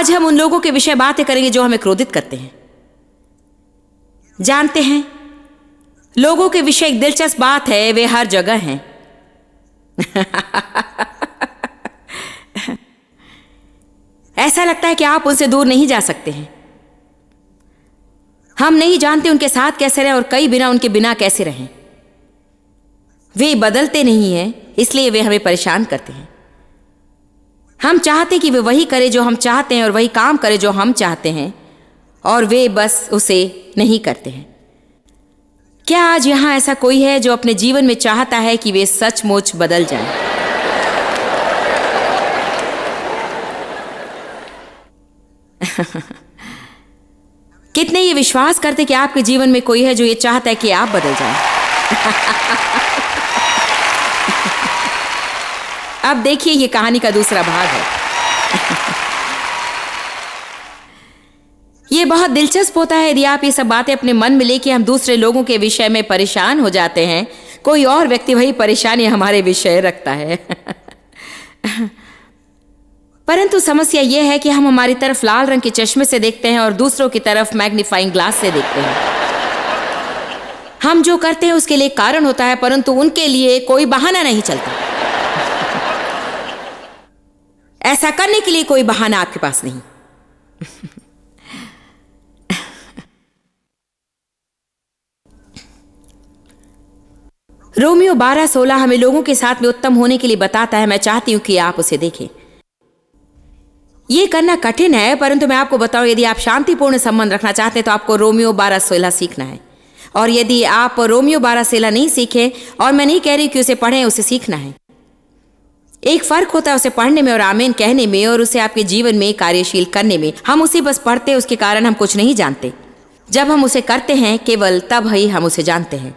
आज हम उन लोगों के विषय बातें करेंगे जो हमें क्रोधित करते हैं। जानते हैं, लोगों के विषय एक दिलचस्प बात है, वे हर जगह हैं। ऐसा लगता है कि आप उनसे दूर नहीं जा सकते हैं। हम नहीं जानते उनके साथ कैसे रहें और कई बिना उनके बिना कैसे रहें। वे बदलते नहीं हैं, इसलिए वे हमें परेशान करते हैं। हम चाहते कि वे वही करे जो हम चाहते हैं और वही काम करे जो हम चाहते हैं, और वे बस उसे नहीं करते हैं। क्या आज यहां ऐसा कोई है जो अपने जीवन में चाहता है कि वे सचमुच बदल जाएं? कितने ये विश्वास करते कि आपके जीवन में कोई है जो ये चाहता है कि आप बदल जाएं? अब देखिए, ये कहानी का दूसरा भाग है। ये बहुत दिलचस्प होता है यदि आप ये सब बातें अपने मन में लेके हम दूसरे लोगों के विषय में परेशान हो जाते हैं। कोई और व्यक्ति वही परेशानी हमारे विषय रखता है। परंतु समस्या यह है कि हम हमारी तरफ लाल रंग के चश्मे से देखते हैं और दूसरों की तरफ मैग्नीफाइंग ग्लास से देखते हैं। हम जो करते हैं उसके लिए कारण होता है, परंतु उनके लिए कोई बहाना नहीं चलता। ऐसा करने के लिए कोई बहाना आपके पास नहीं। रोमियो 12:16 हमें लोगों के साथ में उत्तम होने के लिए बताता है। मैं चाहती हूं कि आप उसे देखें। यह करना कठिन है, परंतु मैं आपको बताऊं, यदि आप शांतिपूर्ण संबंध रखना चाहते हैं तो आपको रोमियो 12:16 सीखना है। और यदि आप रोमियो 12:16 नहीं सीखें, और मैं नहीं कह रही कि उसे पढ़ें, उसे सीखना है। एक फर्क होता है उसे पढ़ने में और आमीन कहने में, और उसे आपके जीवन में कार्यशील करने में। हम उसे बस पढ़ते हैं, उसके कारण हम कुछ नहीं जानते। जब हम उसे करते हैं, केवल तब ही हम उसे जानते हैं।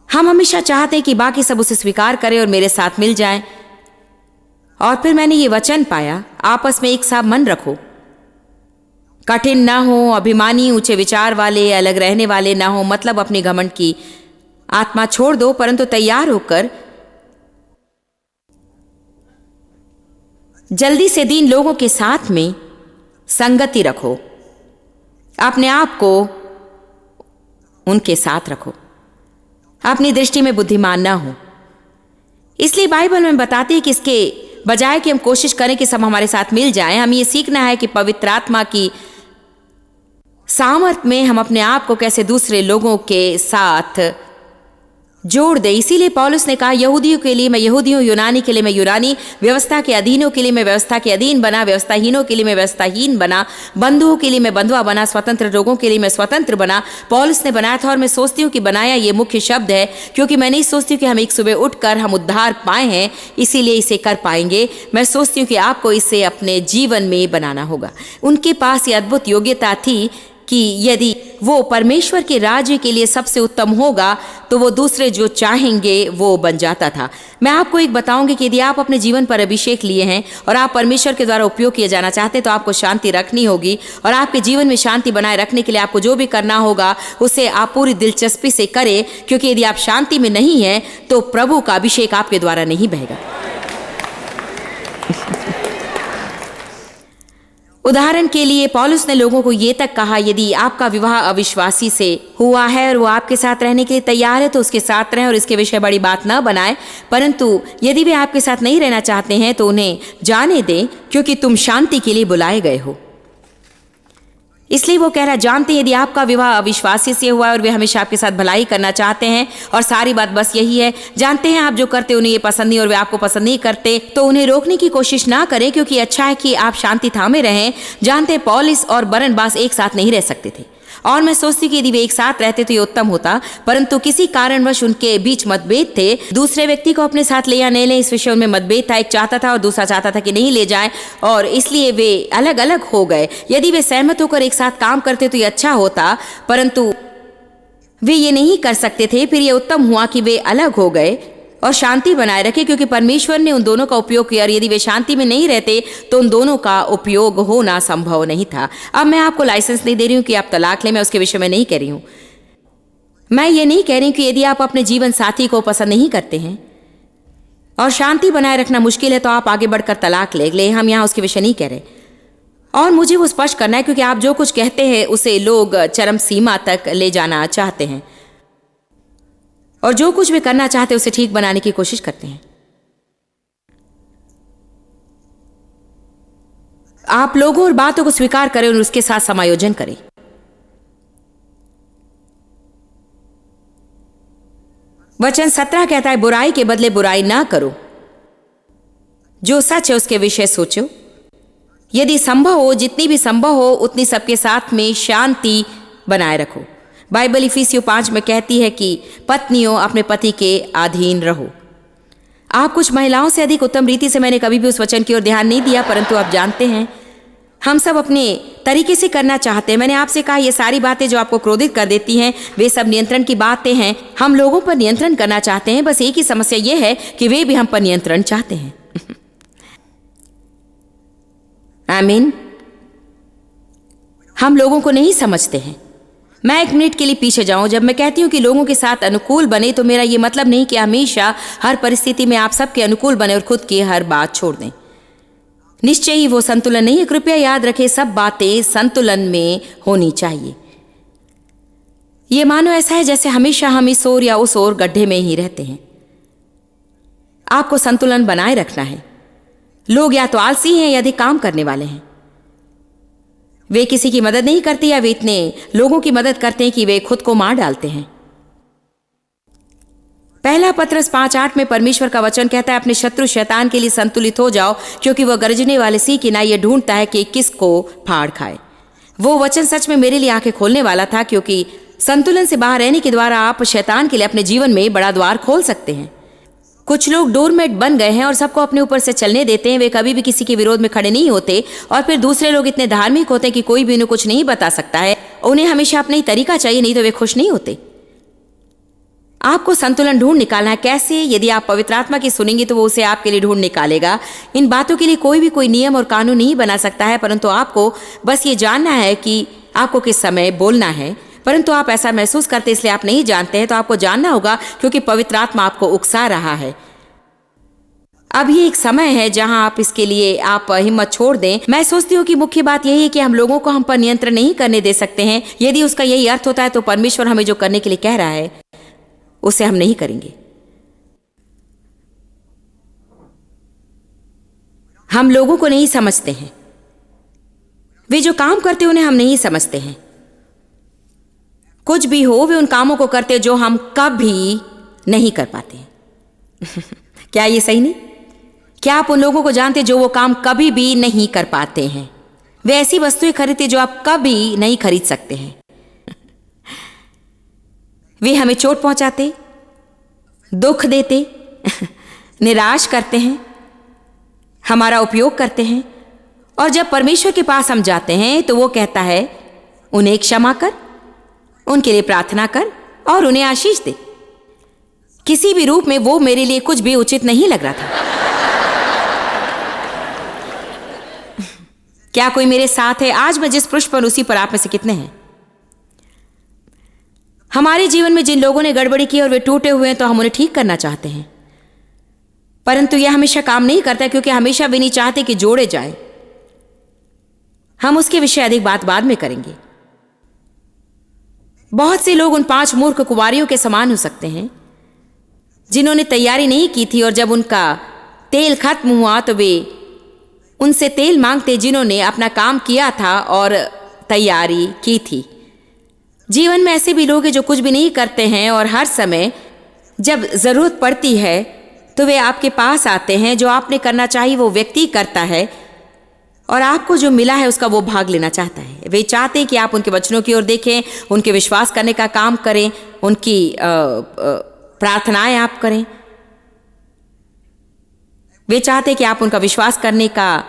हम हमेशा चाहते हैं कि बाकी सब उसे स्वीकार करें और मेरे साथ मिल जाएं। और फिर मैंने ये वचन पाया, आपस में एक सा मन रखो, कठिन ना हो, अभिमानी, ऊंचे विचार वाले, अलग रहने वाले ना हो। मतलब अपनी घमंड की आत्मा छोड़ दो, परंतु तैयार होकर जल्दी से दीन लोगों के साथ में संगति रखो। अपने आप को उनके साथ रखो। अपनी दृष्टि में बुद्धिमान ना हो। इसलिए बाइबल में बताती है कि इसके बजाय कि हम कोशिश करें कि सब हमारे साथ मिल जाएं, हमें ये सीखना है कि पवित्र आत्मा की सामर्थ में हम अपने आप को कैसे दूसरे लोगों के साथ जोड़ दे। इसीलिए पौलुस ने कहा, यहूदियों के लिए मैं यहूदी हूं, यूनानी के लिए मैं यूनानी, व्यवस्था के अधीनों के लिए मैं व्यवस्था के अधीन बना, व्यवस्थाहीनों के लिए मैं व्यवस्थाहीन बना, बंधुओं के लिए मैं बंधुआ बना, स्वतंत्र लोगों के लिए मैं स्वतंत्र बना। पौलुस ने बनाया था, और मैं सोचती हूँ कि बनाया ये मुख्य शब्द है, क्योंकि मैं नहीं सोचती हूँ कि हम एक सुबह उठकर हम उद्धार पाए हैं इसीलिए इसे कर पाएंगे। मैं सोचती हूँ कि आपको इसे अपने जीवन में बनाना होगा। उनके पास ये अद्भुत योग्यता थी कि यदि वो परमेश्वर के राज्य के लिए सबसे उत्तम होगा तो वो दूसरे जो चाहेंगे वो बन जाता था। मैं आपको एक बताऊंगी कि यदि आप अपने जीवन पर अभिषेक लिए हैं और आप परमेश्वर के द्वारा उपयोग किए जाना चाहते हैं तो आपको शांति रखनी होगी, और आपके जीवन में शांति बनाए रखने के लिए आपको जो भी करना होगा उसे आप पूरी दिलचस्पी से करें, क्योंकि यदि आप शांति में नहीं हैं तो प्रभु का अभिषेक आपके द्वारा नहीं बहेगा। उदाहरण के लिए पौलुस ने लोगों को ये तक कहा, यदि आपका विवाह अविश्वासी से हुआ है और वो आपके साथ रहने के लिए तैयार है तो उसके साथ रहें और इसके विषय बड़ी बात न बनाएं। परंतु यदि वे आपके साथ नहीं रहना चाहते हैं तो उन्हें जाने दें, क्योंकि तुम शांति के लिए बुलाए गए हो। इसलिए वो कह रहा, जानते हैं यदि आपका विवाह अविश्वासी से हुआ है और वे हमेशा आपके साथ भलाई करना चाहते हैं, और सारी बात बस यही है, जानते हैं आप जो करते उन्हें ये पसंद नहीं और वे आपको पसंद नहीं करते, तो उन्हें रोकने की कोशिश ना करें, क्योंकि अच्छा है कि आप शांति थामे रहें। जानते हैं पौलुस और बरनबास एक साथ नहीं रह सकते थे, और मैं सोचती कि यदि वे एक साथ रहते तो ये उत्तम होता, परंतु किसी कारणवश उनके बीच मतभेद थे। दूसरे व्यक्ति को अपने साथ ले या नहीं ले, इस विषय में मतभेद था। एक चाहता था और दूसरा चाहता था कि नहीं ले जाएं, और इसलिए वे अलग अलग हो गए। यदि वे सहमत होकर एक साथ काम करते तो ये अच्छा होता, परंतु वे ये नहीं कर सकते थे। फिर ये उत्तम हुआ कि वे अलग हो गए और शांति बनाए रखे, क्योंकि परमेश्वर ने उन दोनों का उपयोग किया, और यदि वे शांति में नहीं रहते तो उन दोनों का उपयोग होना संभव नहीं था। अब मैं आपको लाइसेंस नहीं दे रही हूं कि आप तलाक लें, मैं उसके विषय में नहीं कह रही हूं। मैं ये नहीं कह रही हूं कि यदि आप अपने जीवन साथी को पसंद नहीं करते हैं और शांति बनाए रखना मुश्किल है तो आप आगे बढ़कर तलाक ले ले। हम यहाँ उसके विषय नहीं कह रहे। और मुझे वो स्पष्ट करना है क्योंकि आप जो कुछ कहते हैं उसे लोग चरम सीमा तक ले जाना चाहते हैं और जो कुछ भी करना चाहते हैं उसे ठीक बनाने की कोशिश करते हैं। आप लोगों और बातों को स्वीकार करें और उसके साथ समायोजन करें। वचन 17 कहता है, बुराई के बदले बुराई ना करो, जो सच है उसके विषय सोचो। यदि संभव हो, जितनी भी संभव हो उतनी सबके साथ में शांति बनाए रखो। बाइबल इफिसियों 5 में कहती है कि पत्नियों अपने पति के अधीन रहो। आप कुछ महिलाओं से अधिक उत्तम रीति से मैंने कभी भी उस वचन की ओर ध्यान नहीं दिया, परंतु आप जानते हैं हम सब अपने तरीके से करना चाहते हैं। मैंने आपसे कहा ये सारी बातें जो आपको क्रोधित कर देती हैं वे सब नियंत्रण की बातें हैं। हम लोगों पर नियंत्रण करना चाहते हैं, बस एक ही समस्या ये है कि वे भी हम पर नियंत्रण चाहते हैं। आमीन। हम लोगों को नहीं समझते हैं। मैं एक मिनट के लिए पीछे जाऊं। जब मैं कहती हूं कि लोगों के साथ अनुकूल बने तो मेरा यह मतलब नहीं कि हमेशा हर परिस्थिति में आप सबके अनुकूल बने और खुद की हर बात छोड़ दें। निश्चय ही वो संतुलन नहीं है। कृपया याद रखें, सब बातें संतुलन में होनी चाहिए। ये मानो ऐसा है जैसे हमेशा हम इस ओर या उस ओर गड्ढे में ही रहते हैं। आपको संतुलन बनाए रखना है। लोग या तो आलसी हैं या अधिक काम करने वाले हैं। वे किसी की मदद नहीं करते या वे इतने लोगों की मदद करते हैं कि वे खुद को मार डालते हैं। पहला पत्रस 5:8 में परमेश्वर का वचन कहता है, अपने शत्रु शैतान के लिए संतुलित हो जाओ, क्योंकि वह गरजने वाले सिंह की नाई ये ढूंढता है कि किसको फाड़ खाए। वो वचन सच में मेरे लिए आंखें खोलने वाला था, क्योंकि संतुलन से बाहर रहने के द्वारा आप शैतान के लिए अपने जीवन में बड़ा द्वार खोल सकते हैं। कुछ लोग डोरमेट बन गए हैं और सबको अपने ऊपर से चलने देते हैं। वे कभी भी किसी के विरोध में खड़े नहीं होते। और फिर दूसरे लोग इतने धार्मिक होते हैं कि कोई भी उन्हें कुछ नहीं बता सकता है। उन्हें हमेशा अपना ही तरीका चाहिए, नहीं तो वे खुश नहीं होते। आपको संतुलन ढूंढ निकालना है। कैसे? यदि आप पवित्र आत्मा की सुनेंगे तो वो उसे आपके लिए ढूंढ निकालेगा। इन बातों के लिए कोई भी कोई नियम और कानून नहीं बना सकता है, परंतु आपको बस ये जानना है कि आपको किस समय बोलना है। परंतु आप ऐसा महसूस करते इसलिए आप नहीं जानते हैं, तो आपको जानना होगा क्योंकि पवित्र आत्मा आपको उकसा रहा है। अब ये एक समय है जहां आप इसके लिए आप हिम्मत छोड़ दें। मैं सोचती हूँ कि मुख्य बात यही है कि हम लोगों को हम पर नियंत्रण नहीं करने दे सकते हैं। यदि उसका यही अर्थ होता है तो परमेश्वर हमें जो करने के लिए कह रहा है उसे हम नहीं करेंगे। हम लोगों को नहीं समझते हैं। वे जो काम करते उन्हें हम नहीं समझते हैं। कुछ भी हो, वे उन कामों को करते जो हम कभी नहीं कर पाते। क्या ये सही नहीं? क्या आप उन लोगों को जानते जो वो काम कभी भी नहीं कर पाते हैं? वे ऐसी वस्तुएं खरीदते जो आप कभी नहीं खरीद सकते हैं। वे हमें चोट पहुंचाते, दुख देते, निराश करते हैं, हमारा उपयोग करते हैं। और जब परमेश्वर के पास हम जाते हैं तो वो कहता है, उन्हें क्षमा कर, उनके लिए प्रार्थना कर और उन्हें आशीष दे। किसी भी रूप में वो मेरे लिए कुछ भी उचित नहीं लग रहा था। क्या कोई मेरे साथ है? आज मैं जिस पृष्ठ पर उसी पर आप में से कितने हैं? हमारे जीवन में जिन लोगों ने गड़बड़ी की और वे टूटे हुए हैं तो हम उन्हें ठीक करना चाहते हैं, परंतु यह हमेशा काम नहीं करता, क्योंकि हमेशा वे नहीं चाहते कि जोड़े जाए। हम उसके विषय अधिक बात बाद में करेंगे। बहुत से लोग उन 5 मूर्ख कुंवारियों के समान हो सकते हैं जिन्होंने तैयारी नहीं की थी, और जब उनका तेल खत्म हुआ तो वे उनसे तेल मांगते जिन्होंने अपना काम किया था और तैयारी की थी। जीवन में ऐसे भी लोग हैं जो कुछ भी नहीं करते हैं और हर समय जब जरूरत पड़ती है तो वे आपके पास आते हैं। जो आपने करना चाहिए वो व्यक्ति करता है और आपको जो मिला है उसका वो भाग लेना चाहता है। वे चाहते हैं कि आप उनके वचनों की ओर देखें, उनके विश्वास करने का काम करें, उनकी प्रार्थनाएं आप करें। वे चाहते हैं कि आप उनका विश्वास करने का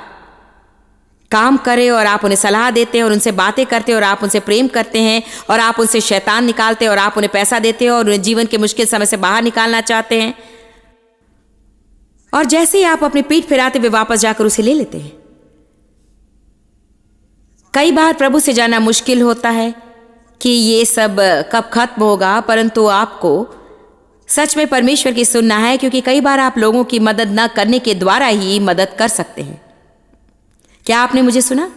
काम करें और आप उन्हें सलाह देते हैं और उनसे बातें करते हैं और आप उनसे प्रेम करते हैं और आप उनसे शैतान निकालते हैं और आप उन्हें पैसा देते हैं और उन्हें जीवन के मुश्किल समय से बाहर निकालना चाहते हैं। और जैसे ही आप अपनी पीठ फिराते वे वापस जाकर उसे ले लेते हैं। कई बार प्रभु से जाना मुश्किल होता है कि ये सब कब खत्म होगा, परंतु आपको सच में परमेश्वर की सुनना है, क्योंकि कई बार आप लोगों की मदद न करने के द्वारा ही मदद कर सकते हैं। क्या आपने मुझे सुना?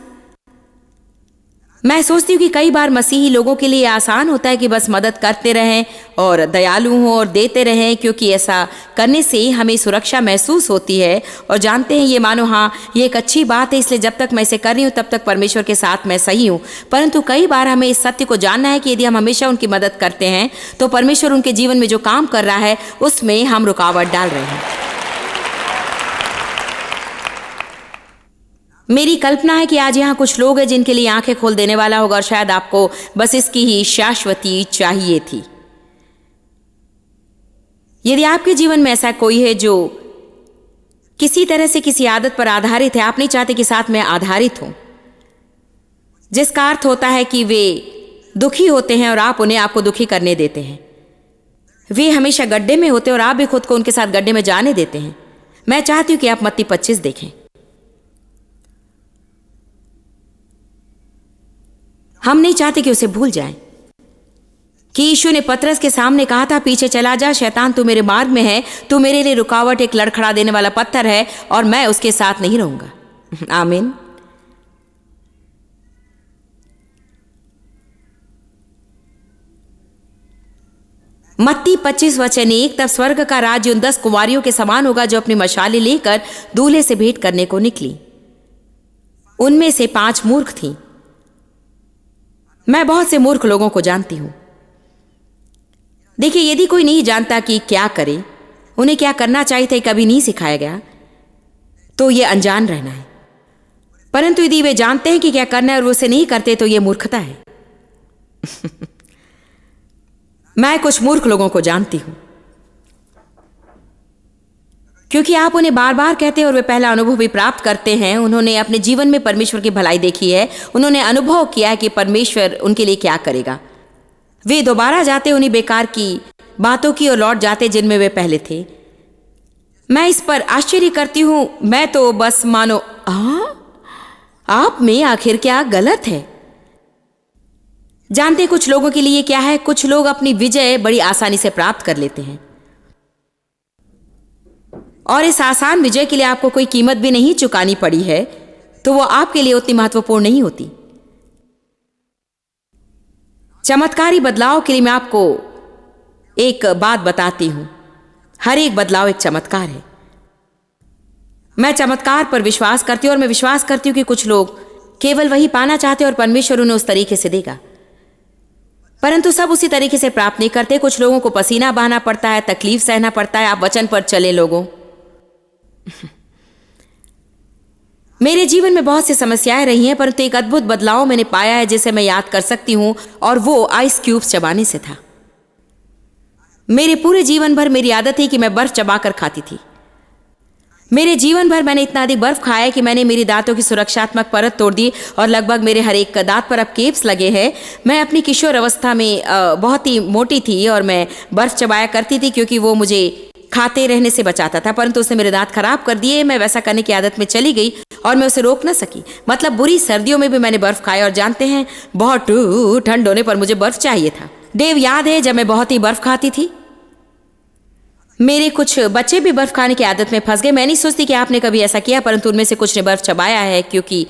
मैं सोचती हूँ कि कई बार मसीही लोगों के लिए आसान होता है कि बस मदद करते रहें और दयालु हों और देते रहें, क्योंकि ऐसा करने से हमें सुरक्षा महसूस होती है और जानते हैं ये मानो हाँ ये एक अच्छी बात है, इसलिए जब तक मैं इसे कर रही हूँ तब तक परमेश्वर के साथ मैं सही हूँ। परंतु कई बार हमें इस सत्य को जानना है कि यदि हम हमेशा उनकी मदद करते हैं तो परमेश्वर उनके जीवन में जो काम कर रहा है उसमें हम रुकावट डाल रहे हैं। मेरी कल्पना है कि आज यहाँ कुछ लोग हैं जिनके लिए आंखें खोल देने वाला होगा और शायद आपको बस इसकी ही शाश्वती चाहिए थी। यदि आपके जीवन में ऐसा कोई है जो किसी तरह से किसी आदत पर आधारित है, आप नहीं चाहते कि साथ में आधारित हो, जिसका अर्थ होता है कि वे दुखी होते हैं और आप उन्हें आपको दुखी करने देते हैं। वे हमेशा गड्ढे में होते हैं और आप भी खुद को उनके साथ गड्ढे में जाने देते हैं। मैं चाहती हूं कि आप मत्ती 25 देखें। हम नहीं चाहते कि उसे भूल जाएं कि यीशु ने पतरस के सामने कहा था, पीछे चला जा शैतान, तू मेरे मार्ग में है, तू मेरे लिए रुकावट, एक लड़खड़ा देने वाला पत्थर है और मैं उसके साथ नहीं रहूंगा। आमीन। मत्ती 25:1, तब स्वर्ग का राज्य उन 10 कुंवारियों के समान होगा जो अपनी मशालें लेकर दूल्हे से भेंट करने को निकली। उनमें से 5 मूर्ख थीं। मैं बहुत से मूर्ख लोगों को जानती हूं। देखिए, यदि कोई नहीं जानता कि क्या करे, उन्हें क्या करना चाहिए था, कभी नहीं सिखाया गया, तो ये अनजान रहना है। परंतु यदि वे जानते हैं कि क्या करना है और वो उसे नहीं करते तो ये मूर्खता है। मैं कुछ मूर्ख लोगों को जानती हूं, क्योंकि आप उन्हें बार बार कहते हैं और वे पहला अनुभव भी प्राप्त करते हैं। उन्होंने अपने जीवन में परमेश्वर की भलाई देखी है, उन्होंने अनुभव किया है कि परमेश्वर उनके लिए क्या करेगा। वे दोबारा जाते उन्हीं बेकार की बातों की और लौट जाते जिनमें वे पहले थे। मैं इस पर आश्चर्य करती हूं। मैं तो बस मानो आप में आखिर क्या गलत है। जानते कुछ लोगों के लिए क्या है, कुछ लोग अपनी विजय बड़ी आसानी से प्राप्त कर लेते हैं और इस आसान विजय के लिए आपको कोई कीमत भी नहीं चुकानी पड़ी है, तो वो आपके लिए उतनी महत्वपूर्ण नहीं होती। चमत्कारी बदलाव के लिए मैं आपको एक बात बताती हूं। हर एक बदलाव एक चमत्कार है। मैं चमत्कार पर विश्वास करती हूं और मैं विश्वास करती हूं कि कुछ लोग केवल वही पाना चाहते और परमेश्वर उन्हें उस तरीके से देगा, परंतु सब उसी तरीके से प्राप्त नहीं करते। कुछ लोगों को पसीना बहाना पड़ता है, तकलीफ सहना पड़ता है। आप वचन पर चले लोगों। मेरे जीवन में बहुत सी समस्याएं रही हैं, परंतु एक अद्भुत बदलाव मैंने पाया है जिसे मैं याद कर सकती हूं, और वो आइस क्यूब्स चबाने से था। मेरे पूरे जीवन भर मेरी आदत थी कि मैं बर्फ चबाकर खाती थी। मेरे जीवन भर मैंने इतना अधिक बर्फ खाया कि मैंने मेरी दांतों की सुरक्षात्मक परत तोड़ दी और लगभग मेरे हर एक दांत पर अब केप्स लगे हैं। मैं अपनी किशोर अवस्था में बहुत ही मोटी थी और मैं बर्फ चबाया करती थी क्योंकि वो मुझे खाते रहने से बचाता था, परंतु उसने मेरे दांत खराब कर दिए। मैं वैसा करने की आदत में चली गई और मैं उसे रोक ना सकी। मतलब बुरी सर्दियों में भी मैंने बर्फ खाया, और जानते हैं बहुत ठंड होने पर मुझे बर्फ चाहिए था। देव, याद है जब मैं बहुत ही बर्फ खाती थी? मेरे कुछ बच्चे भी बर्फ खाने की आदत में फंस गए। मैं नहीं सोचती कि आपने कभी ऐसा किया, परंतु उनमें से कुछ ने बर्फ चबाया है, क्योंकि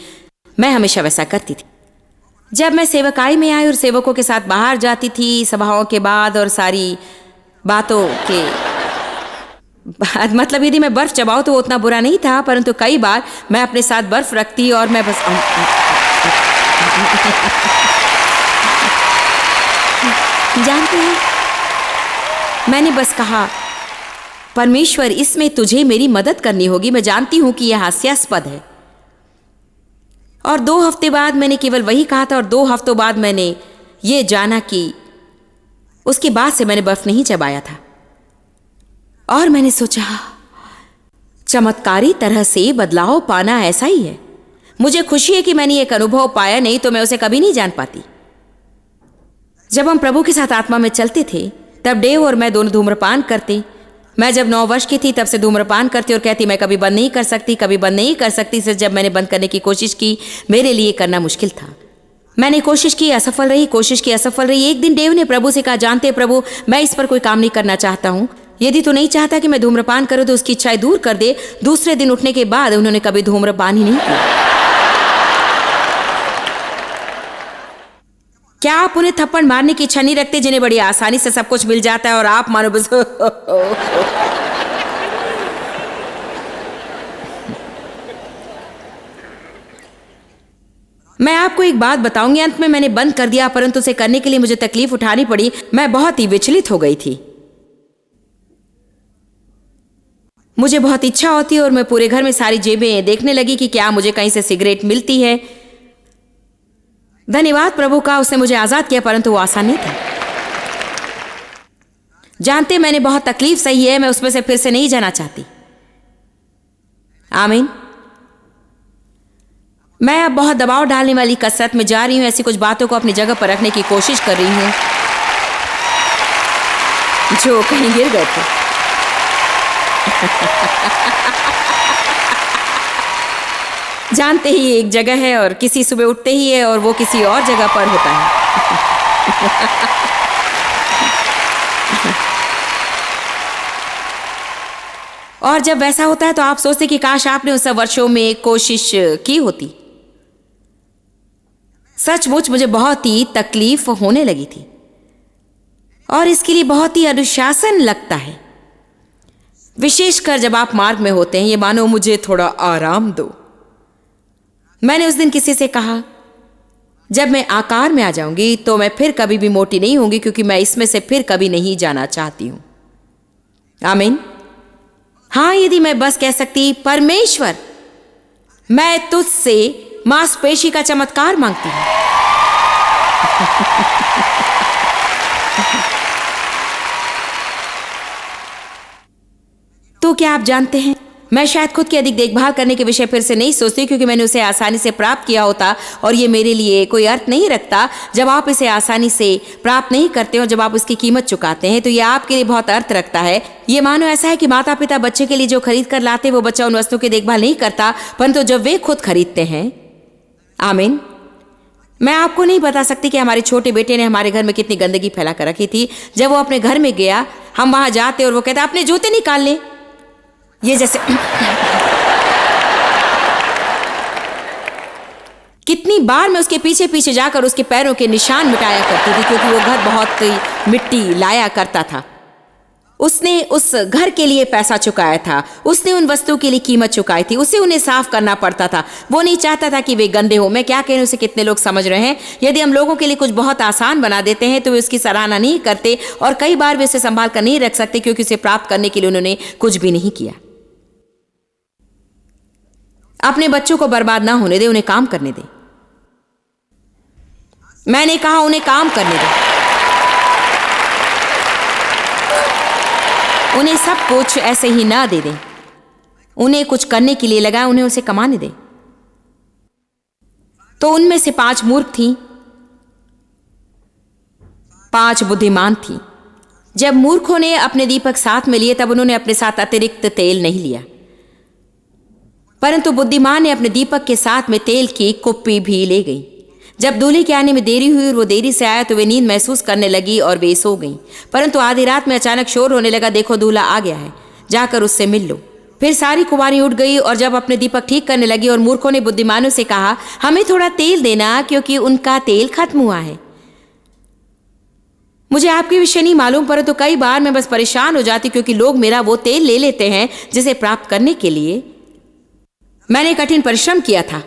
मैं हमेशा वैसा करती थी। जब मैं सेवकाई में आई और सेवकों के साथ बाहर जाती थी सभाओं के बाद और सारी बातों के बाद, मतलब यदि मैं बर्फ चबाऊं तो वो उतना बुरा नहीं था, परंतु कई बार मैं अपने साथ बर्फ रखती और मैं बस जानते हैं, मैंने बस कहा, परमेश्वर इसमें तुझे मेरी मदद करनी होगी। मैं जानती हूं कि यह हास्यास्पद है। और 2 हफ्ते बाद मैंने केवल वही कहा था, और 2 हफ्तों बाद मैंने ये जाना कि उसके बाद से मैंने बर्फ नहीं चबाया था। और मैंने सोचा, चमत्कारी तरह से बदलाव पाना ऐसा ही है। मुझे खुशी है कि मैंने एक अनुभव पाया, नहीं तो मैं उसे कभी नहीं जान पाती। जब हम प्रभु के साथ आत्मा में चलते थे तब डेव और मैं दोनों धूम्रपान करते। मैं जब 9 वर्ष की थी तब से धूम्रपान करती और कहती मैं कभी बंद नहीं कर सकती, कभी बंद नहीं कर सकती। से जब मैंने बंद करने की कोशिश की, मेरे लिए करना मुश्किल था। मैंने कोशिश की, असफल रही, कोशिश की, असफल रही। एक दिन देव ने प्रभु से कहा, जानते हैं प्रभु, मैं इस पर कोई काम नहीं करना चाहता हूँ। यदि तू नहीं चाहता कि मैं धूम्रपान करूँ तो उसकी इच्छाएं दूर कर दे। दूसरे दिन उठने के बाद उन्होंने कभी धूम्रपान ही नहीं किया। क्या आप उन्हें थप्पड़ मारने की इच्छा नहीं रखते जिन्हें बड़ी आसानी से सब कुछ मिल जाता है और आप मानो बस मैं आपको एक बात बताऊंगी, अंत में मैंने बंद कर दिया, परंतु उसे करने के लिए मुझे तकलीफ उठानी पड़ी। मैं बहुत ही विचलित हो गई थी। मुझे बहुत इच्छा होती और मैं पूरे घर में सारी जेबें देखने लगी कि क्या मुझे कहीं से सिगरेट मिलती है। धन्यवाद प्रभु का, उसने मुझे आजाद किया, परंतु वो आसान नहीं था। जानते, मैंने बहुत तकलीफ सही है, मैं उसमें से फिर से नहीं जाना चाहती। आमीन। मैं अब बहुत दबाव डालने वाली कसरत में जा रही हूं, ऐसी कुछ बातों को अपनी जगह पर रखने की कोशिश कर रही हूं जो कहीं गिर गए थे। जानते ही एक जगह है और किसी सुबह उठते ही है और वो किसी और जगह पर होता है। और जब वैसा होता है तो आप सोचते कि काश आपने उस वर्षों में कोशिश की होती। सचमुच मुझे बहुत ही तकलीफ होने लगी थी और इसके लिए बहुत ही अनुशासन लगता है, विशेषकर जब आप मार्ग में होते हैं। ये मानो मुझे थोड़ा आराम दो। मैंने उस दिन किसी से कहा, जब मैं आकार में आ जाऊंगी तो मैं फिर कभी भी मोटी नहीं होंगी, क्योंकि मैं इसमें से फिर कभी नहीं जाना चाहती हूं। आमीन। हाँ, यदि मैं बस कह सकती, परमेश्वर, मैं तुझसे मांसपेशी का चमत्कार मांगती हूं। तो क्या आप जानते हैं, मैं शायद खुद की अधिक देखभाल करने के विषय फिर से नहीं सोचती, क्योंकि मैंने उसे आसानी से प्राप्त किया होता और ये मेरे लिए कोई अर्थ नहीं रखता। जब आप इसे आसानी से प्राप्त नहीं करते और जब आप उसकी कीमत चुकाते हैं तो ये आपके लिए बहुत अर्थ रखता है। ये मानो ऐसा है कि माता पिता बच्चे के लिए जो खरीद कर लाते, वो बच्चा उन वस्तुओं की देखभाल नहीं करता, परंतु जब वे खुद खरीदते हैं। आमीन। मैं आपको नहीं बता सकती कि हमारे छोटे बेटे ने हमारे घर में कितनी गंदगी फैला कर रखी थी। जब वो अपने घर में गया, हम वहां जाते और वो कहता, अपने जूते निकाल ले। ये जैसे कितनी बार मैं उसके पीछे पीछे जाकर उसके पैरों के निशान मिटाया करती थी, क्योंकि वो घर बहुत मिट्टी लाया करता था। उसने उस घर के लिए पैसा चुकाया था, उसने उन वस्तुओं के लिए कीमत चुकाई थी, उसे उन्हें साफ करना पड़ता था। वो नहीं चाहता था कि वे गंदे हो। मैं क्या कह रही हूं, उसे कितने लोग समझ रहे हैं। यदि हम लोगों के लिए कुछ बहुत आसान बना देते हैं तो वे उसकी सराहना नहीं करते और कई बार वे उसे संभाल कर नहीं रख सकते, क्योंकि उसे प्राप्त करने के लिए उन्होंने कुछ भी नहीं किया। अपने बच्चों को बर्बाद ना होने दे, उन्हें काम करने दे। मैंने कहा, उन्हें काम करने दे। उन्हें सब कुछ ऐसे ही ना दे दें, उन्हें कुछ करने के लिए लगाए, उन्हें उसे कमाने दे। तो उनमें से 5 मूर्ख थी, 5 बुद्धिमान थी। जब मूर्खों ने अपने दीपक साथ में लिए तब उन्होंने अपने साथ अतिरिक्त तेल नहीं लिया, परंतु बुद्धिमान ने अपने दीपक के साथ में तेल की कुप्पी भी ले गई। जब दूल्हे के आने में देरी हुई और वो देरी से आया तो वे नींद महसूस करने लगी और वे सो गईं। परंतु आधी रात में अचानक शोर होने लगा, देखो दूल्हा आ गया है, जाकर उससे मिल लो। फिर सारी कुंवारी उठ गई और जब अपने दीपक ठीक करने लगी और मूर्खों ने बुद्धिमानों से कहा, हमें थोड़ा तेल देना, क्योंकि उनका तेल खत्म हुआ है। मुझे आपके विषय नहीं मालूम, परंतु कई बार मैं बस परेशान हो जाती, क्योंकि लोग मेरा वो तेल ले लेते हैं जिसे प्राप्त करने के लिए मैंने कठिन परिश्रम किया था,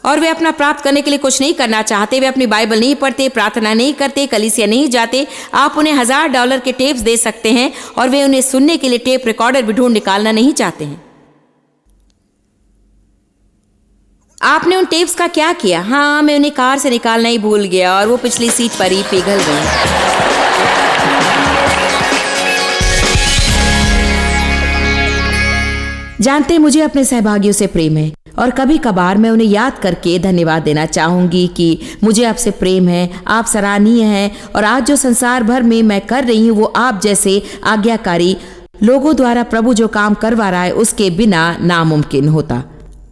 और वे अपना प्राप्त करने के लिए कुछ नहीं करना चाहते। वे अपनी बाइबल नहीं पढ़ते, प्रार्थना नहीं करते, कलीसिया नहीं जाते। आप उन्हें $1000 के टेप्स दे सकते हैं और वे उन्हें सुनने के लिए टेप रिकॉर्डर भी ढूंढ निकालना नहीं चाहते हैं। आपने उन टेप्स का क्या किया? हाँ, मैं उन्हें कार से निकालना ही भूल गया और वो पिछली सीट पर ही पिघल गई। जानते, मुझे अपने सहभागियों से प्रेम है और कभी कभार मैं उन्हें याद करके धन्यवाद देना चाहूंगी कि मुझे आपसे प्रेम है, आप सराहनीय हैं और आज जो संसार भर में मैं कर रही हूँ वो आप जैसे आज्ञाकारी लोगों द्वारा प्रभु जो काम करवा रहा है उसके बिना नामुमकिन होता।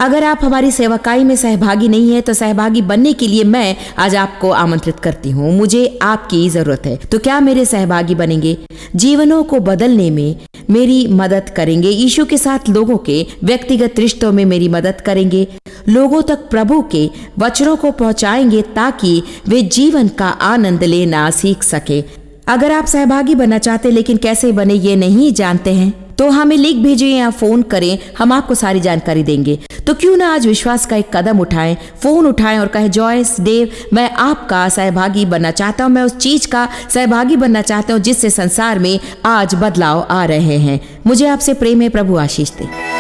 अगर आप हमारी सेवकाई में सहभागी नहीं है तो सहभागी बनने के लिए मैं आज आपको आमंत्रित करती हूँ। मुझे आपकी जरूरत है, तो क्या मेरे सहभागी बनेंगे? जीवनों को बदलने में मेरी मदद करेंगे, यीशु के साथ लोगों के व्यक्तिगत रिश्तों में मेरी मदद करेंगे, लोगों तक प्रभु के वचनों को पहुंचाएंगे ताकि वे जीवन का आनंद लेना सीख सके। अगर आप सहभागी बनना चाहते लेकिन कैसे बने ये नहीं जानते हैं तो हमें लिख भेजें या फोन करें, हम आपको सारी जानकारी देंगे। तो क्यों ना आज विश्वास का एक कदम उठाएं, फोन उठाएं और कहें, जॉयस, देव, मैं आपका सहभागी बनना चाहता हूं, मैं उस चीज का सहभागी बनना चाहता हूं जिससे संसार में आज बदलाव आ रहे हैं। मुझे आपसे प्रेम है, प्रभु आशीष दे।